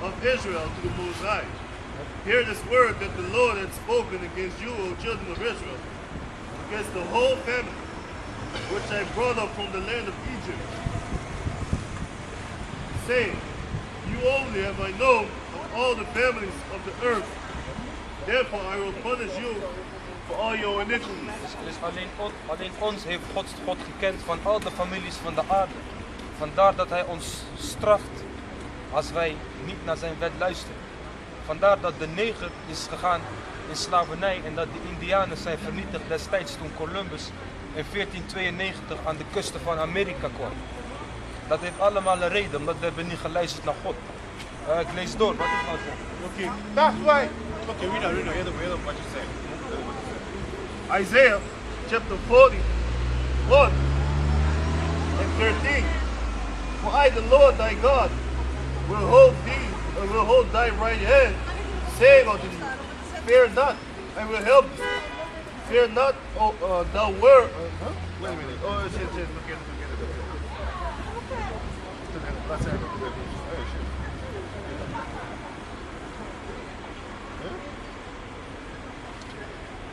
of Israel to the Most High. Hear this word that the Lord had spoken against you, O children of Israel, against the whole family, which I brought up from the land of Egypt, saying, you only have I known of all the families of the earth. Therefore I will punish you for all your iniquities. Dus alleen ons heeft God gekend van al de families van de aarde. Vandaar dat hij ons straft als wij niet naar zijn wet luisteren. Vandaar dat de neger is gegaan in slavernij en dat de Indianen zijn vernietigd destijds toen Columbus in 1492 aan de kusten van Amerika kwam. Dat heeft allemaal een reden, omdat we hebben niet geluisterd naar God. Ik lees door, wat ik nou zeg. Okay, that's why. Okay, read out what you say. Isaiah chapter 40, 1 and 13. For I, the Lord thy God, will hold thee and will hold thy right hand, saying unto thee, fear not, I will help thee. Fear not, thou word. Wait a minute. Oh, shit, look at it. Let's say, oh, shit.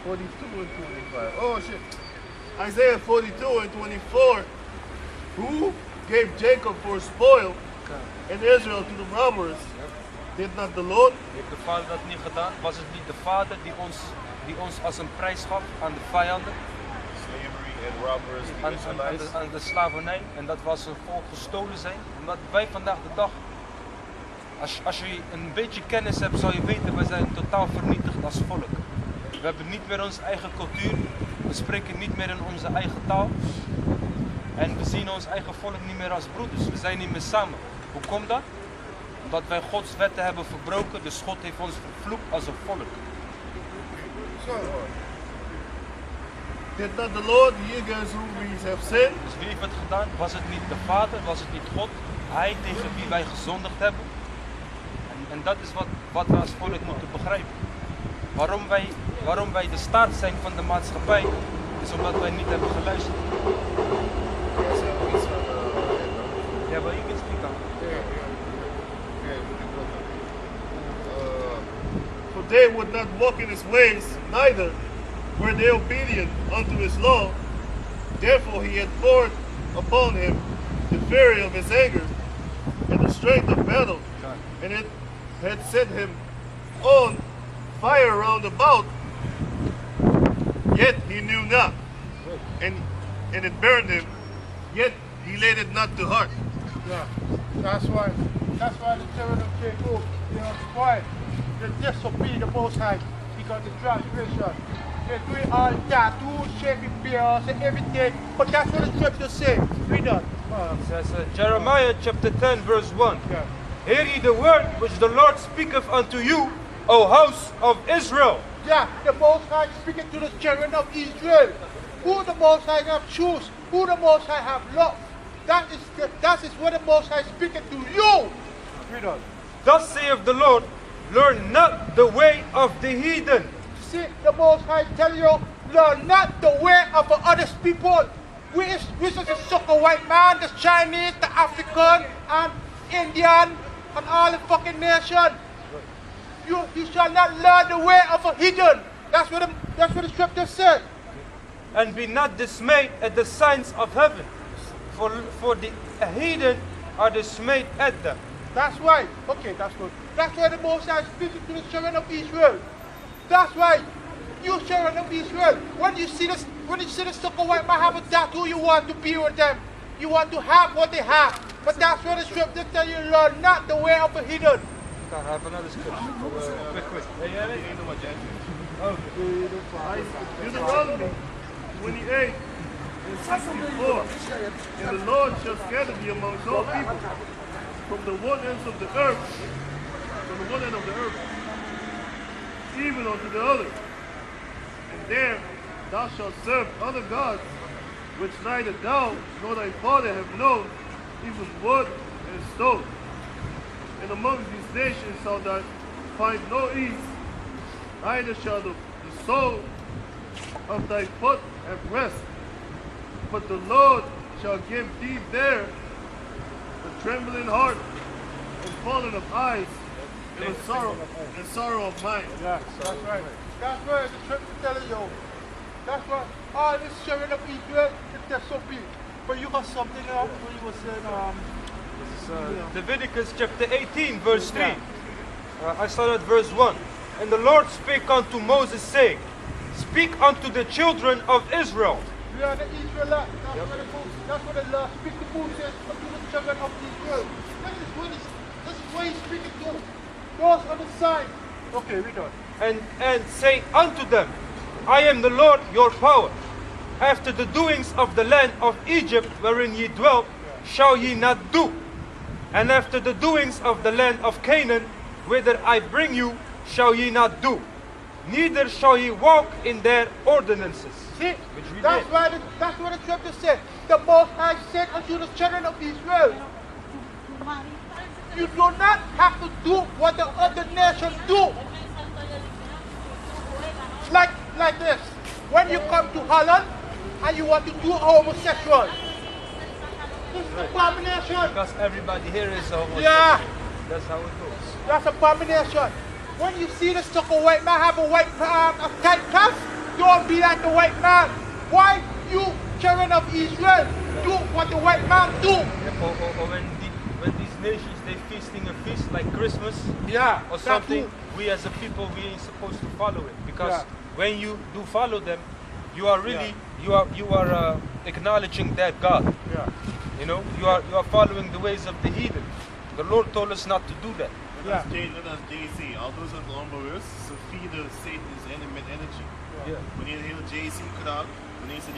42 and 25. Oh, shit. Isaiah 42 and 24. Who gave Jacob for spoil and Israel to the robbers? Did not the Lord? Heeft de vader dat niet gedaan? Was het niet de vader die ons als een prijs gaf aan de vijanden? Slavery and robbers, the Israelites. Aan de slavernij. En dat was een volk gestolen zijn. Omdat wij vandaag de dag, als je een beetje kennis hebt, zou je weten, wij zijn totaal vernietigd als volk. We hebben niet meer onze eigen cultuur. We spreken niet meer in onze eigen taal. En we zien ons eigen volk niet meer als broeders. We zijn niet meer samen. Hoe komt dat? Omdat wij Gods wetten hebben verbroken. Dus God heeft ons vervloekt als een volk. Did not the Lord, ye against whom we have sinned? Dus wie heeft het gedaan? Was het niet de Vader? Was het niet God? Hij tegen wie wij gezondigd hebben? En dat is wat we als volk moeten begrijpen. Waarom wij de staart zijn van de maatschappij, is omdat wij niet hebben geluisterd. Ja, maar je kunt spreken. For they would not walk in his ways, neither were they obedient unto his law. Therefore he had poured upon him the fury of his anger and the strength of battle, and it had set him on fire round about, yet he knew not, and it burned him, yet he laid it not to heart. Yeah, that's why the children of Jacob, they are spoiled. They disobey the Most High because of transgression. They do all tattoos, shaving beards and everything, but that's what the scripture says. Read on. It says, Jeremiah chapter 10 verse 1. Yeah. Hear ye the word which the Lord speaketh unto you, O house of Israel. Yeah, the Most High speaking to the children of Israel. Who the Most High have choose, who the Most High have loved. That is what the Most High speaking to you. Read on. Thus saith the Lord, learn not the way of the heathen. See, the Most High tell you, learn not the way of the other people. Which is the sucker white man, the Chinese, the African, and Indian, and all the fucking nation. You shall not learn the way of a heathen. That's what the scripture said. And be not dismayed at the signs of heaven, for the heathen are dismayed at them. That's why. Okay, that's good. That's why the Most High is speaking to the children of Israel. That's why you children of Israel, when you see the sucker white man have a tattoo, you want to be with them. You want to have what they have. But that's what the scripture tell you, learn not the way of a heathen. I have another scripture. Quick. Deuteronomy 28 and 64. And the Lord shall scatter thee amongst all people, from the one end of the earth, even unto the other. And there thou shalt serve other gods, which neither thou nor thy father have known, even wood and stone. And among these nations shalt thou find no ease, neither shall the sole of thy foot have rest. But the Lord shall give thee there a trembling heart and falling of eyes, It was sorrow of mine. Yeah, that's right. That's why the scripture telling you. That's why all this sharing of Israel is disobedient. But you got something else where you were saying, Leviticus chapter 18, verse 3. I start at verse 1. And the Lord spake unto Moses, saying, Speak unto the children of Israel. we are the Israelites. That's what the Lord speak to Moses unto the children of Israel. This is what he's speaking to those on the side. Okay, we done. And say unto them, I am the Lord your power. After the doings of the land of Egypt wherein ye dwelt, shall ye not do. And after the doings of the land of Canaan, whither I bring you, shall ye not do. Neither shall ye walk in their ordinances. See, Which we that's did. what the scripture said. The Most High said unto the children of Israel, you do not have to do what the other nations do. Like this. When you come to Holland and you want to do homosexual, this is abomination. Because everybody here is homosexual. Yeah, That's how it goes. that's abomination. When you see the sucker white man have a white a tight cuff, don't be like the white man. Why you children of Israel do what the white man do? Or when these nations they feasting a feast like Christmas Yeah, or that something, too. we as a people we ain't supposed to follow it, because Yeah. when you do follow them, you are really you are acknowledging that God. Yeah. You know, you are following the ways of the heathen. The Lord told us not to do that. Yeah. Let us JC. Al dus het onbewust, ze feeden Satan's met energy. Yeah. Wanneer de hele JC kraakt, wanneer ze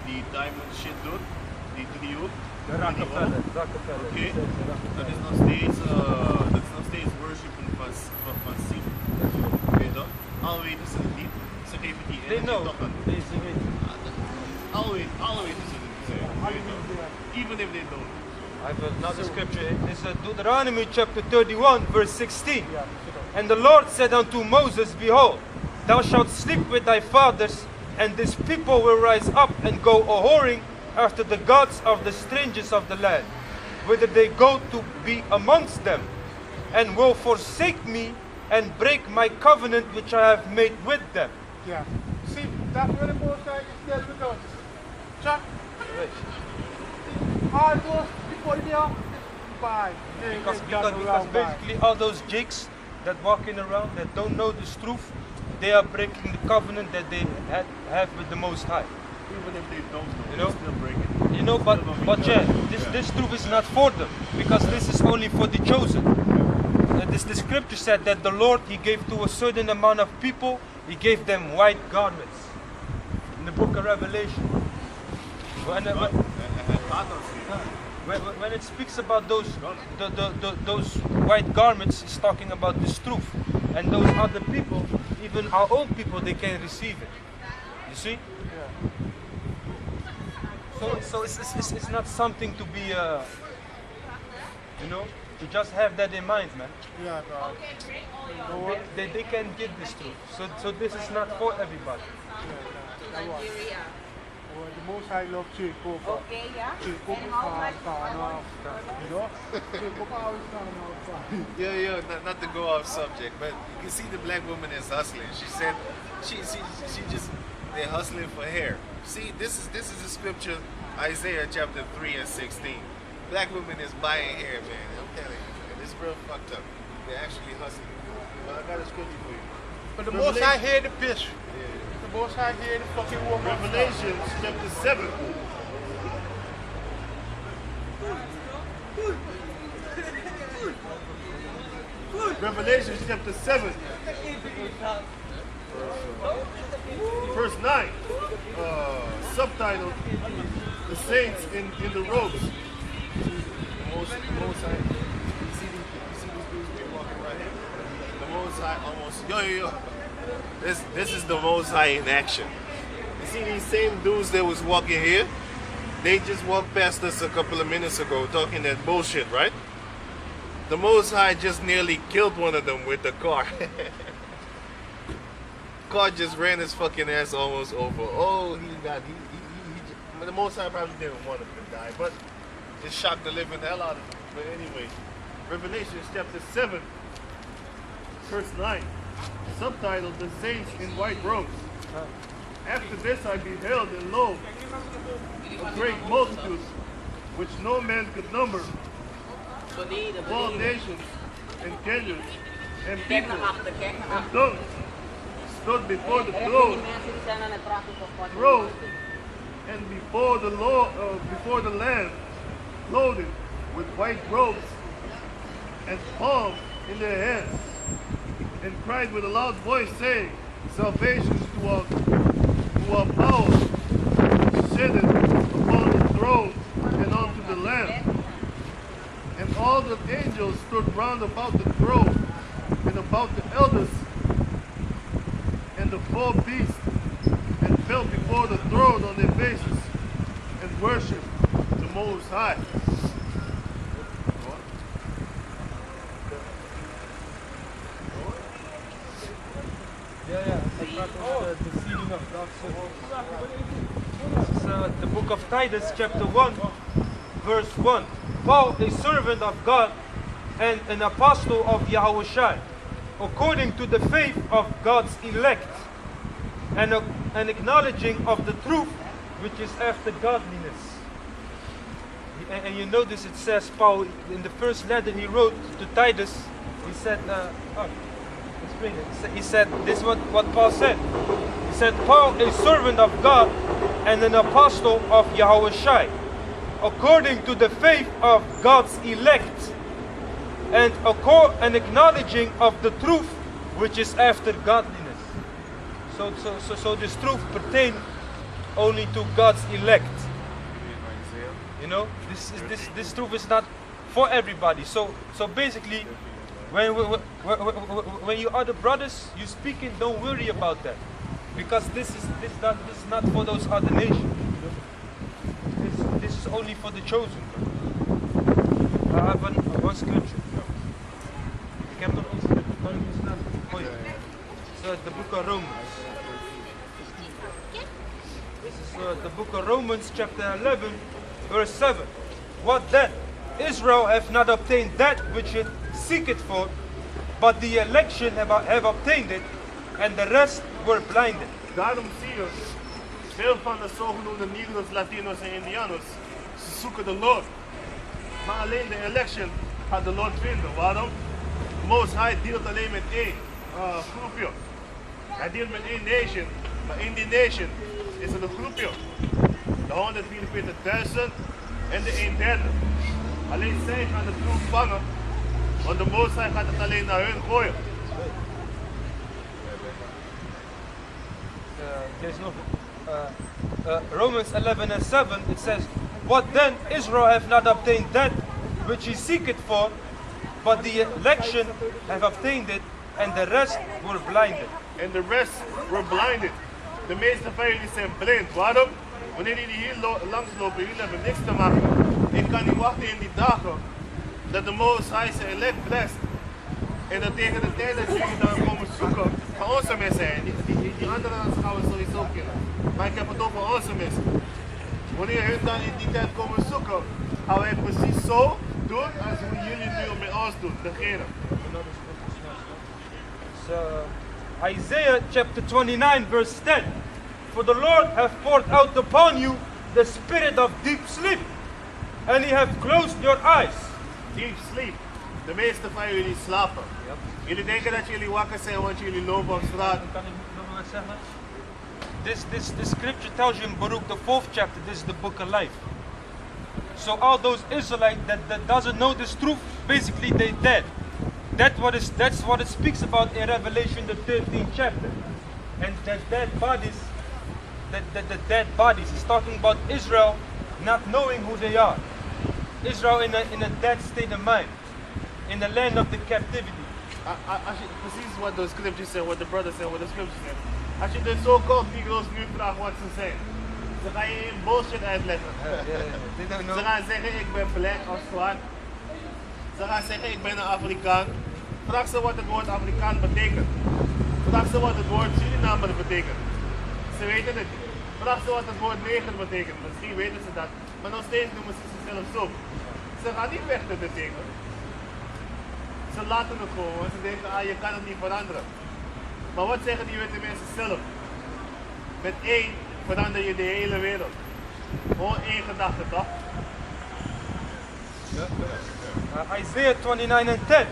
die diamond shit doet, die driehoek, Rockefeller. oké, dat is nog steeds worshipen van Satan. Weet je dat? Al weten ze het niet, ze geven die They energy know. toch aan. They weten. Al weten ze het niet. Even if they don't. I have another scripture. It's Deuteronomy chapter 31, verse 16. And the Lord said unto Moses, Behold, thou shalt sleep with thy fathers, and this people will rise up and go a-whoring after the gods of the strangers of the land, whither they go to be amongst them, and will forsake me and break my covenant which I have made with them. Yeah. See, that's where the Most High is dealt with us. Chuck, all those people there is bad. Because basically all those jigs that walking around that don't know this truth, they are breaking the covenant that they have with the Most High. Even if they don't know, You know? they still break it. You know, but yeah, this truth is not for them, because this is only for the chosen. The scripture said that the Lord, He gave to a certain amount of people, He gave them white garments. In the book of Revelation. When it speaks about those those white garments, it's talking about this truth. And those other people, even our own people, they can receive it. You see? So it's not something to be, you know, to just have that in mind, man. Yeah, God. They can get this truth. So this is not for everybody. Well, the Most High love Jacob. Okay, yeah. Jacob And how much gone off. You know? Jacob always gone off. Yeah, not to go off subject, but you can see the black woman is hustling. She said she just they're hustling for hair. See, this is the scripture, Isaiah chapter 3 and 16. Black women is buying hair, man. I'm telling you, man. It's real fucked up. They're actually hustling. But I got a scripture for you. But the Most High hear the bitch. The Most High hear the fucking woman. Revelation chapter 7. Revelation chapter 7. Verse 9. Subtitled, The Saints in the Robes. Most High. You see these dudes be walking right here? The Most High almost. Yo. This is the Most High in action. You see these same dudes that was walking here? They just walked past us a couple of minutes ago talking that bullshit, right? The Most High just nearly killed one of them with the car. Car just ran his fucking ass almost over. Oh, the Most High probably didn't want him to die, but it shocked the living hell out of him. But anyway, Revelation chapter 7, verse 9, subtitled The Saints in White Robes. After this I beheld, and lo, a great multitude, which no man could number, of all nations, and kindreds, and people, and tongues, stood before the throne, and before the Lamb, clothed with white robes, and palms in their hands, and cried with a loud voice, saying, Salvation to our power, which sitteth upon the throne, and unto the Lamb. And all the angels stood round about the throne, and about the elders, and the four beasts, and fell before the throne on their faces, and worshipped the Most High. The sealing of God's soul. This is the book of Titus, chapter 1, verse 1. Paul, a servant of God and an apostle of Yahushua, according to the faith of God's elect, and an acknowledging of the truth which is after godliness. And you notice it says, Paul, in the first letter he wrote to Titus, he said, he said, this is what Paul said. He said, Paul, a servant of God and an apostle of Yahushua, according to the faith of God's elect, and acknowledging of the truth which is after godliness. So this truth pertains only to God's elect. You know, this truth is not for everybody. So basically, when you other brothers, you speaking, don't worry about that, because this is not for those other nations. This is only for the chosen. I have one scripture. Ik heb nog een scripture. Kan ik eens naar? Oh ja. So the book of Romans. This is the book of Romans, chapter 11, verse 7. What then? Israel have not obtained that which it seeketh for, but the election have obtained it, and the rest were blinded. Daarom zie je, veel van de zogenoemde Negros, Latinos en Indianos, ze zoeken de Lord. Maar alleen de election gaat de Lord vinden. Waarom? Most High dealt alleen met één groepje. Hij dealt met één nation, maar in die nation is er een groepje. De 144.000 en de 1/3. Alleen zij gaan de troep vangen, want de Most High gaat het alleen naar hun gooien. There's no Romans 11 and 7, it says, what then? Israel have not obtained that which he seeketh for, but the election have obtained it, and the rest were blinded. And the rest were blinded. De meeste van jullie zijn blind. Waarom? Wanneer jullie hier langslopen, jullie hebben niks te maken. Ik kan niet wachten in die dagen dat de Most High zijn elect blest. En dat tegen de tijd dat jullie dan komen zoeken, van onze mensen zijn. Die andere gaan we sowieso kennen. Maar ik heb het over onze mensen. Wanneer hun dan in die tijd komen zoeken, gaan wij precies zo doen als hoe jullie nu met ons doen, degene. Isaiah chapter 29 verse 10. For the Lord hath poured out upon you the spirit of deep sleep, and he hath closed your eyes. Deep sleep. De meeste van jullie slapen. Yep. Jullie denken dat jullie wakker zijn, want jullie lopen op straat. Kan ik nog wat zeggen? This scripture tells you in Baruch, the 4th chapter, this is the book of life. So all those Israelites that doesn't know this truth, basically they dead. That's what it speaks about in Revelation, the 13th chapter. And the dead bodies is talking about Israel not knowing who they are. Israel in a dead state of mind, in the land of the captivity. Precies wat de scriptures zijn, wat de brothers zijn, wat de scriptures zijn. Als je de so-called Negro's nu vraagt wat ze zijn, ze gaan je in bullshit uitleggen. Ze gaan zeggen ik ben black of zwart. Ze gaan zeggen ik ben een Afrikaan. Vraag ze wat het woord Afrikaan betekent. Vraag ze wat het woord Surinamer betekent. Ze weten het niet. Vraag ze wat het woord neger betekent. Misschien weten ze dat. Maar nog steeds noemen ze zichzelf zo. Ze gaan niet vechten tegen. Ze laten het gewoon, want ze denken, je kan het niet veranderen. Maar wat zeggen die witte mensen zelf? Met één verander je de hele wereld. Gewoon één gedachte, toch? Isaiah 29 and 10.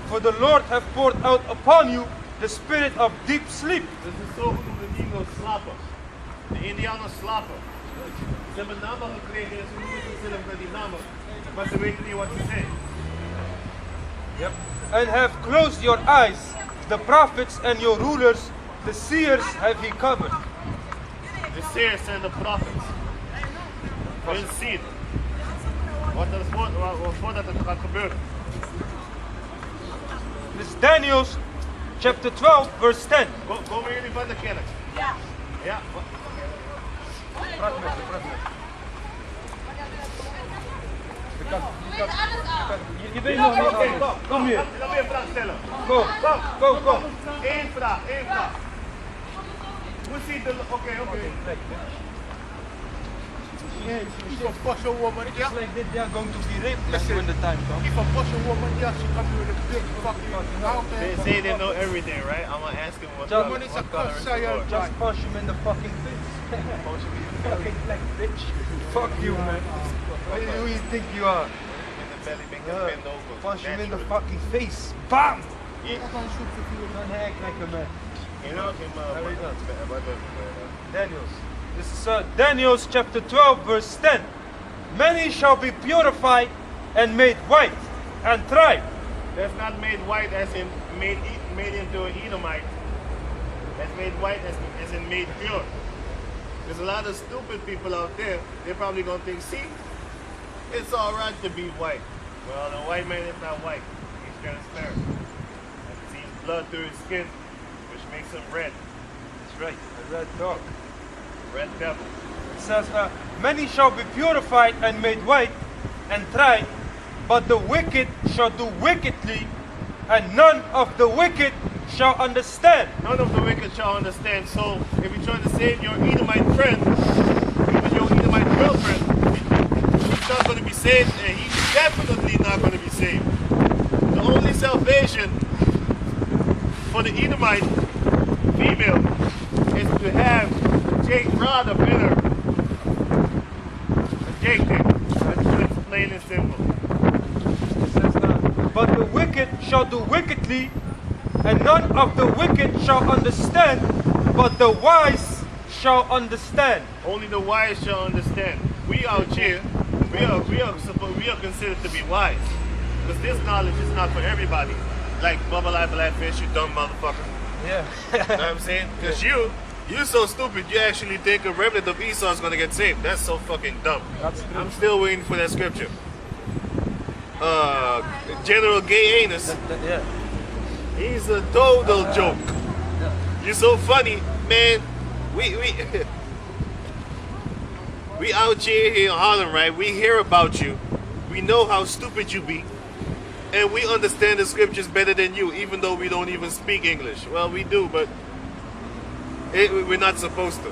For the Lord hath poured out upon you the spirit of deep sleep. Dus de zogenoemde Negro's slapen. De Indianen slapen. Ze hebben namen gekregen en ze noemen zichzelf met die namen. Maar ze weten niet wat ze zijn. Yep. And have closed your eyes, the prophets and your rulers, the seers have he covered. De seers zijn de prophets. Hun zien. Voordat het gaat gebeuren. This is Daniel chapter 12 verse 10. Komen jullie van de kerk? Ja. Ja. Praat met je, praat met je. Je weet nog niet. Kom hier. Dan wil je een vraag stellen. Kom. Kom. Eén vraag. Hoe ziet de... Oké. Yeah, if a push a woman, yeah. Just like that, they are going to be raped when the time comes. If a push a woman, yeah, she come with a big fucking They say they know everything, right? I'm gonna ask him what Just- color, it's a what color is the Saiyan. door. Just punch him in the fucking face. Punch him in the Fucking black bitch. Fuck you, man. Who you think you are? belly, make him bend over. Punch him in the naturally. fucking face. Bam! Yeah. Don't act like a man. You know him, Daniel's. This is Daniel's chapter 12 verse 10. Many shall be purified and made white and tried. That's not made white as in made into an Edomite. That's made white as in made pure. There's a lot of stupid people out there. They're probably gonna think, see, it's all right to be white. Well, the white man is not white. He's transparent. I can see blood through his skin, which makes him red. That's right, the red dog. Red devil. It says, many shall be purified and made white and tried, but the wicked shall do wickedly, and none of the wicked shall understand. None of the wicked shall understand. So, if you're trying to save your Edomite friend, even your Edomite girlfriend, he's not going to be saved, and he's definitely not going to be saved. The only salvation for the Edomite female is to have Jake rod up in her. A Jake thing. That's plain and simple. It says, but the wicked shall do wickedly, and none of the wicked shall understand, but the wise shall understand. Only the wise shall understand. We out here, we are considered to be wise. Because this knowledge is not for everybody. Like Bubba Life Blackfish, you dumb motherfucker. Yeah. You know what I'm saying? Because you're so stupid, you actually think a remnant of Esau is going to get saved. That's so fucking dumb. That's true. I'm still waiting for that scripture. General Gay Anus, Yeah. he's a total joke. You're so funny, man. We out here in Harlem, right? We hear about you. We know how stupid you be. And we understand the scriptures better than you, even though we don't even speak English. Well, we do, but we're not supposed to.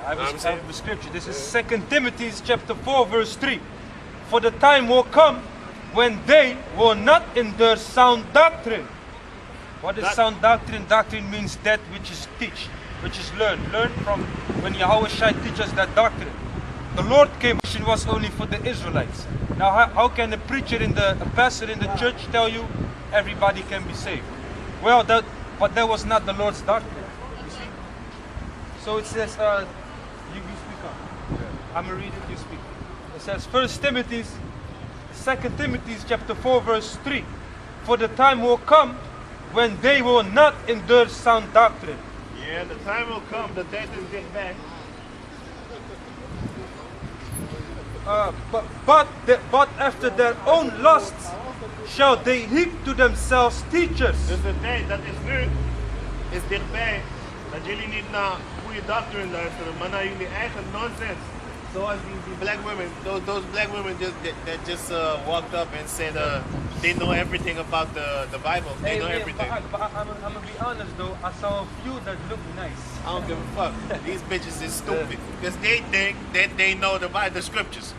I I'm have saying- the scripture. This is 2 Timothy chapter 4 verse 3. For the time will come when they will not endure sound doctrine. What is That- sound doctrine? Doctrine means that which is teach, which is learn. Learn from when Yahweh Shai teaches that doctrine. The Lord came, it was only for the Israelites. Now how can a preacher a pastor in the church tell you everybody can be saved? Well, but that was not the Lord's doctrine. You see? So it says, you speak up. I'm gonna read it, you speak. It says 2 Timothy chapter 4 verse 3. For the time will come when they will not endure sound doctrine. Yeah, the time will come. The death is getting back. But after their own lusts shall they heap to themselves teachers. Dus de tijd, dat is nu, is dichtbij. Dat jullie niet naar goede doctrine luisteren, maar naar jullie eigen nonsense. Zoals die black women, those black women that just walked up and said they know everything about the Bible. They know everything. But I'm gonna be honest though, I saw a few that look nice. I don't give a fuck. These bitches is stupid because they think that they know the Bible, the scriptures.